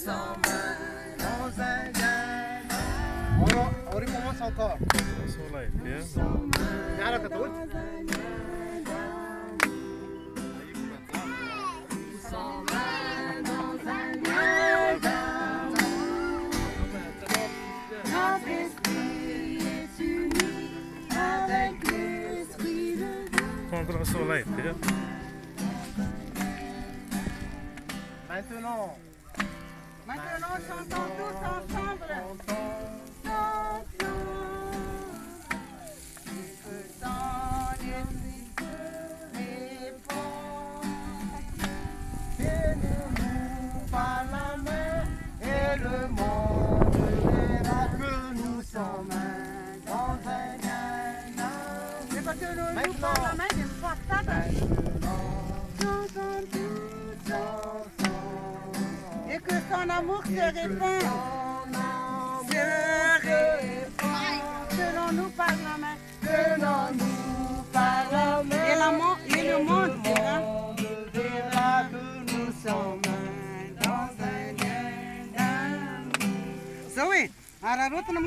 dans un lien. On recommence encore. Soleil, bien. نعرف تقول؟ Prendre un soleil, bien. Maintenant. Maintenant, chantons tous ensemble. Tenez-nous par la main et le monde verra que nous sommes dans un lien. Mais parce que nous par la main, c'est pas ça. Chantons tous ensemble. Et que son amour se répand. Tenons-nous par la main. Tenons-nous par la main Et le monde verra. verra que nous sommes dans un lien. Zoe, araruta na